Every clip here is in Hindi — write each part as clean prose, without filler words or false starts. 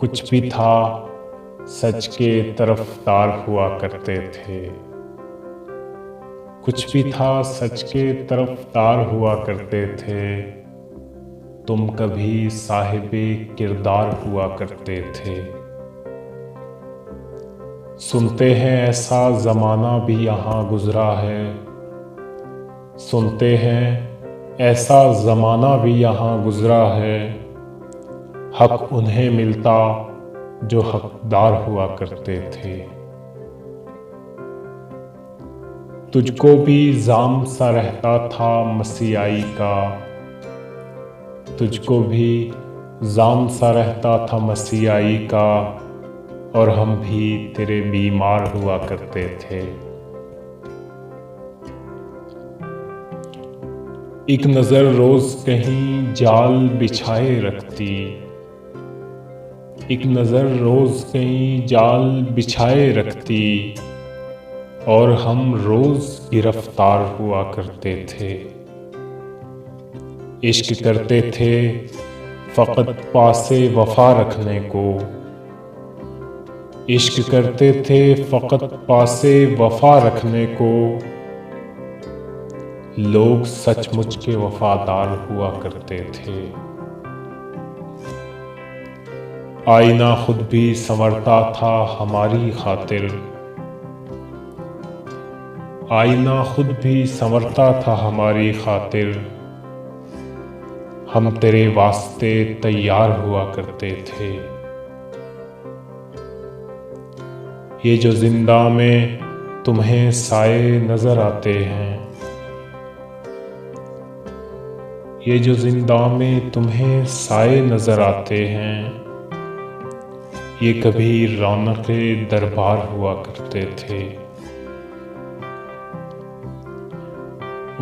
कुछ भी था सच के तरफदार हुआ करते थे। कुछ भी था सच के तरफदार हुआ करते थे। तुम कभी साहिबे किरदार हुआ करते थे। सुनते हैं ऐसा ज़माना भी यहाँ गुज़रा है। सुनते हैं ऐसा ज़माना भी यहाँ गुज़रा है। हक उन्हें मिलता जो हकदार हुआ करते थे। तुझको भी जाम सा रहता था मसीहाई का। तुझको भी जाम सा रहता था मसीहाई का। और हम भी तेरे बीमार हुआ करते थे। एक नज़र रोज़ कहीं जाल बिछाए रखती। एक नज़र रोज़ कहीं जाल बिछाए रखती। और हम रोज़ गिरफ्तार हुआ करते थे। इश्क करते थे फ़कत पासे वफ़ा रखने को। इश्क करते थे फ़कत पासे वफ़ा रखने को। लोग सचमुच के वफ़ादार हुआ करते थे। आईना खुद भी संवरता था हमारी खातिर। आईना खुद भी संवरता था हमारी खातिर। हम तेरे वास्ते तैयार हुआ करते थे। ये जो जिंदा में तुम्हें साए नजर आते हैं। ये जो जिंदा में तुम्हें साए नजर आते हैं। ये कभी रौनके दरबार हुआ करते थे।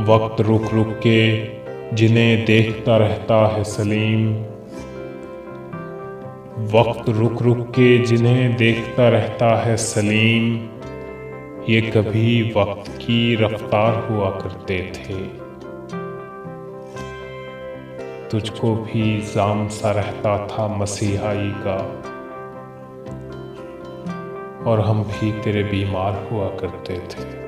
वक्त रुक रुक के जिन्हें देखता रहता है सलीम। वक्त रुक रुक के जिन्हें देखता रहता है सलीम। ये कभी वक्त की रफ्तार हुआ करते थे। तुझको भी जाम सा रहता था मसीहाई का। और हम भी तेरे बीमार हुआ करते थे।